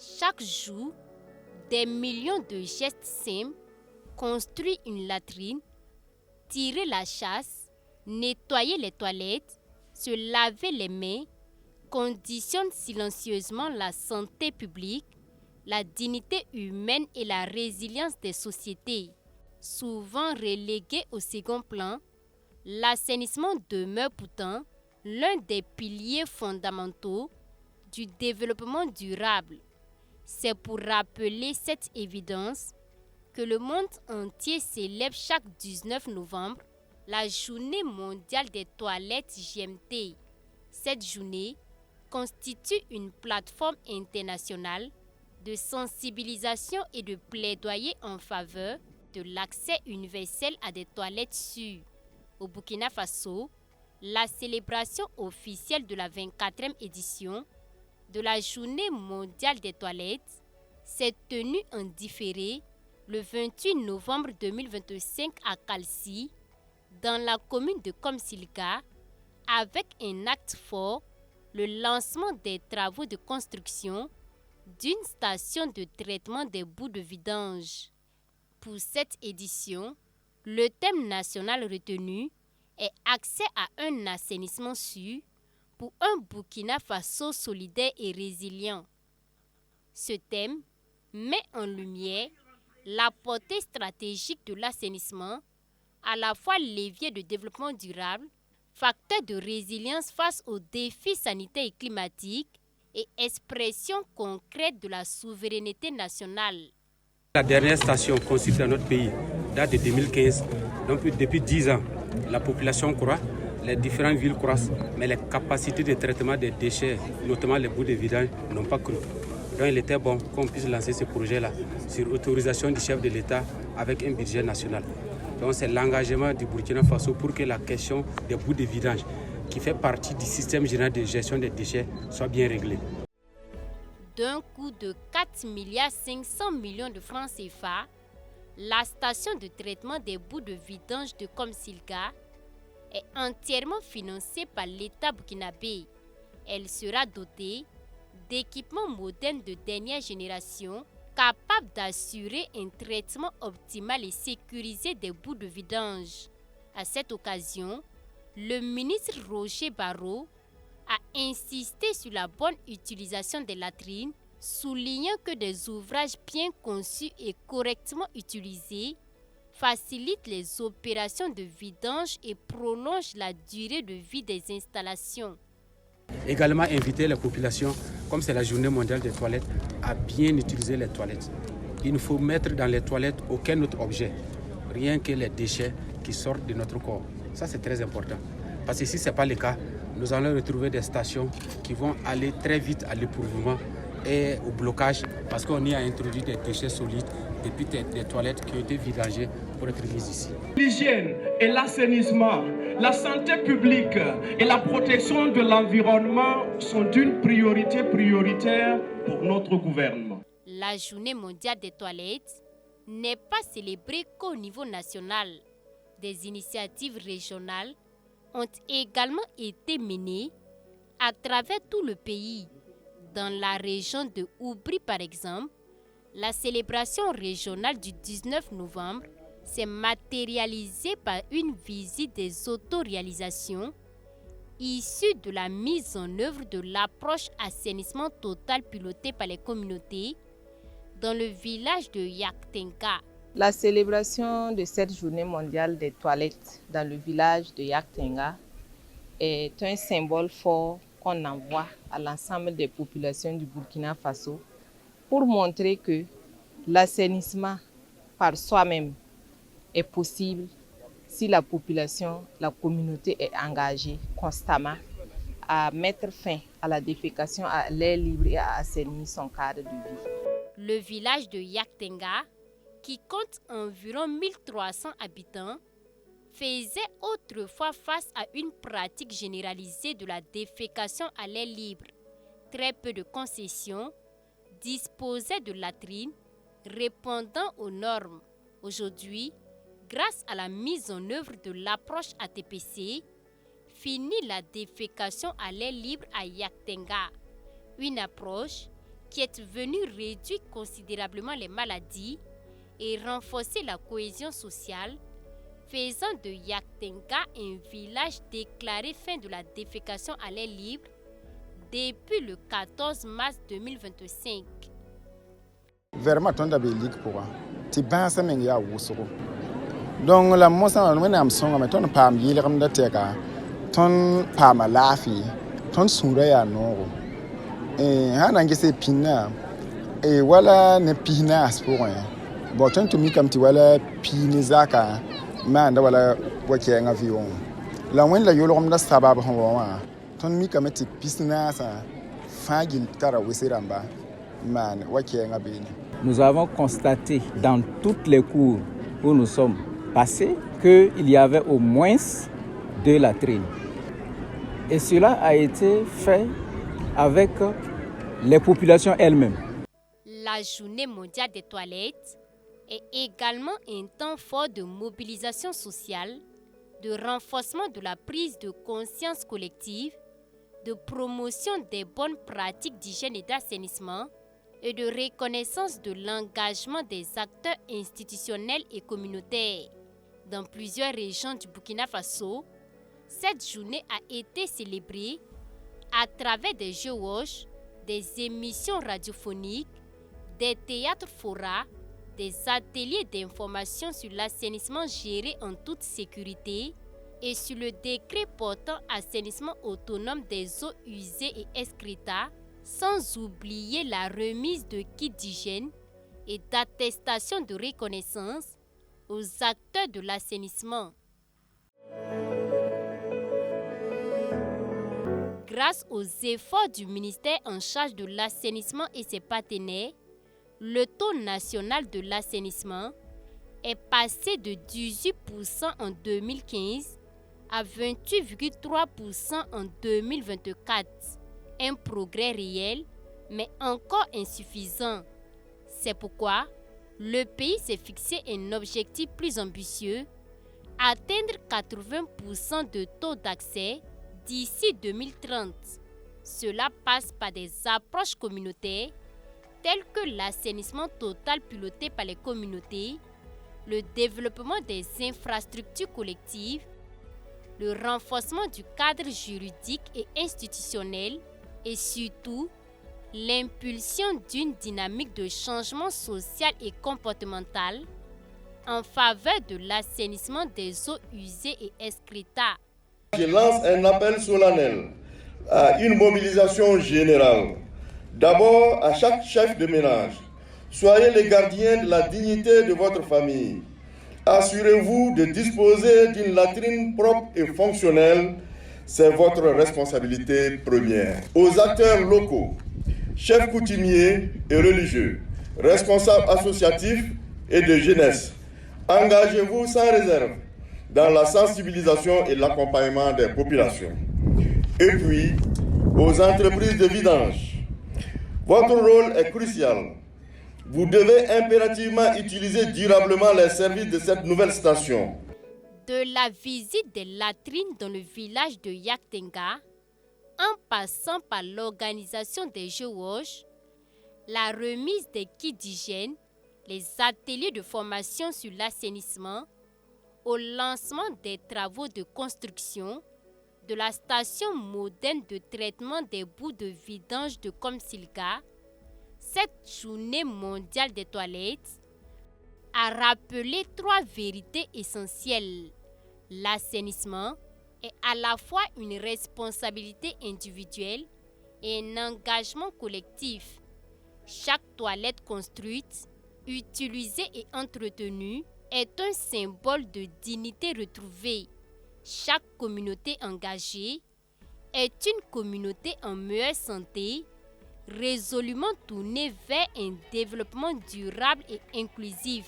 Chaque jour, des millions de gestes simples, construire une latrine, tirer la chasse, nettoyer les toilettes, se laver les mains, conditionnent silencieusement la santé publique, la dignité humaine et la résilience des sociétés. Souvent relégué au second plan, l'assainissement demeure pourtant l'un des piliers fondamentaux du développement durable. C'est pour rappeler cette évidence que le monde entier célèbre chaque 19 novembre la Journée mondiale des toilettes GMT. Cette journée constitue une plateforme internationale de sensibilisation et de plaidoyer en faveur de l'accès universel à des toilettes sûres. Au Burkina Faso, la célébration officielle de la 24e édition de la Journée mondiale des toilettes s'est tenue en différé le 28 novembre 2025 à Kalsi, dans la commune de Komsilga, avec un acte fort, le lancement des travaux de construction d'une station de traitement des boues de vidange. Pour cette édition, le thème national retenu est accès à un assainissement sûr pour un Burkina Faso solidaire et résilient. Ce thème met en lumière la portée stratégique de l'assainissement, à la fois levier de développement durable, facteur de résilience face aux défis sanitaires et climatiques et expression concrète de la souveraineté nationale. La dernière station construite dans notre pays date de 2015, donc depuis 10 ans, la population croît, les différentes villes croissent, mais les capacités de traitement des déchets, notamment les boues de vidange, n'ont pas cru. Donc il était bon qu'on puisse lancer ce projet-là sur autorisation du chef de l'État avec un budget national. Donc c'est l'engagement du Burkina Faso pour que la question des boues de vidange, qui fait partie du système général de gestion des déchets, soit bien réglée. D'un coût de 4,5 milliards de francs CFA, la station de traitement des boues de vidange de Komsilga est entièrement financée par l'État burkinabé. Elle sera dotée d'équipements modernes de dernière génération capables d'assurer un traitement optimal et sécurisé des boues de vidange. À cette occasion, le ministre Roger Barrot a insisté sur la bonne utilisation des latrines, soulignant que des ouvrages bien conçus et correctement utilisés facilitent les opérations de vidange et prolongent la durée de vie des installations. Également inviter les populations, comme c'est la journée mondiale des toilettes, à bien utiliser les toilettes. Il ne faut mettre dans les toilettes aucun autre objet, rien que les déchets qui sortent de notre corps. Ça c'est très important. Parce que si ce n'est pas le cas, nous allons retrouver des stations qui vont aller très vite à l'épouvement et au blocage parce qu'on y a introduit des déchets solides depuis des toilettes qui ont été vidangées pour être mises ici. L'hygiène et l'assainissement, la santé publique et la protection de l'environnement sont d'une priorité prioritaire pour notre gouvernement. La Journée mondiale des toilettes n'est pas célébrée qu'au niveau national. Des initiatives régionales ont également été menées à travers tout le pays. Dans la région de Oubri, par exemple, la célébration régionale du 19 novembre s'est matérialisée par une visite des autoréalisations issue de la mise en œuvre de l'approche assainissement total pilotée par les communautés dans le village de Yaktenga. La célébration de cette journée mondiale des toilettes dans le village de Yaktenga est un symbole fort qu'on envoie à l'ensemble des populations du Burkina Faso pour montrer que l'assainissement par soi-même est possible si la population, la communauté est engagée constamment à mettre fin à la défécation à l'air libre et à assainir son cadre de vie. Le village de Yaktenga, qui compte environ 1300 habitants, faisait autrefois face à une pratique généralisée de la défécation à l'air libre. Très peu de concessions, disposait de latrines répondant aux normes. Aujourd'hui, grâce à la mise en œuvre de l'approche ATPC, finit la défécation à l'air libre à Yaktenga, une approche qui est venu réduire considérablement les maladies et renforcer la cohésion sociale, faisant de Yaktenga un village déclaré fin de la défécation à l'air libre depuis le 14 mars 2025. Vraiment, ton d'abord pour tu penses que il y a wusugo. Donc la mossa on am songa mais ton pam yilam da teka ton pam lafi ton sura ya no. Hana ngese pina wala ne pina asport. Bon ton to mi kam ti wala pini zaka manda wala wake nga avion. La wen la yolom da sabab hawa. Ton mi kam ti pisna sa fagil tara wesiramba man wake nga bini. Nous avons constaté dans toutes les cours où nous sommes passés qu'il y avait au moins 2 latrines. Et cela a été fait avec les populations elles-mêmes. La journée mondiale des toilettes est également un temps fort de mobilisation sociale, de renforcement de la prise de conscience collective, de promotion des bonnes pratiques d'hygiène et d'assainissement, et de reconnaissance de l'engagement des acteurs institutionnels et communautaires. Dans plusieurs régions du Burkina Faso, cette journée a été célébrée à travers des jeux wash, des émissions radiophoniques, des théâtres forats, des ateliers d'information sur l'assainissement géré en toute sécurité et sur le décret portant assainissement autonome des eaux usées et excréta, sans oublier la remise de kits d'hygiène et d'attestation de reconnaissance aux acteurs de l'assainissement. Grâce aux efforts du ministère en charge de l'assainissement et ses partenaires, le taux national de l'assainissement est passé de 18% en 2015 à 28,3% en 2024. Un progrès réel, mais encore insuffisant. C'est pourquoi le pays s'est fixé un objectif plus ambitieux, atteindre 80% de taux d'accès d'ici 2030. Cela passe par des approches communautaires telles que l'assainissement total piloté par les communautés, le développement des infrastructures collectives, le renforcement du cadre juridique et institutionnel, et surtout, l'impulsion d'une dynamique de changement social et comportemental en faveur de l'assainissement des eaux usées et excréta. Je lance un appel solennel à une mobilisation générale. D'abord, à chaque chef de ménage, soyez les gardiens de la dignité de votre famille. Assurez-vous de disposer d'une latrine propre et fonctionnelle. C'est votre responsabilité première. Aux acteurs locaux, chefs coutumiers et religieux, responsables associatifs et de jeunesse, engagez-vous sans réserve dans la sensibilisation et l'accompagnement des populations. Et puis, aux entreprises de vidange, votre rôle est crucial. Vous devez impérativement utiliser durablement les services de cette nouvelle station. De la visite des latrines dans le village de Yaktenga, en passant par l'organisation des jeux wash, la remise des kits d'hygiène, les ateliers de formation sur l'assainissement, au lancement des travaux de construction de la station moderne de traitement des boues de vidange de Komsilga, cette journée mondiale des toilettes a rappelé 3 vérités essentielles. L'assainissement est à la fois une responsabilité individuelle et un engagement collectif. Chaque toilette construite, utilisée et entretenue est un symbole de dignité retrouvée. Chaque communauté engagée est une communauté en meilleure santé, résolument tournée vers un développement durable et inclusif.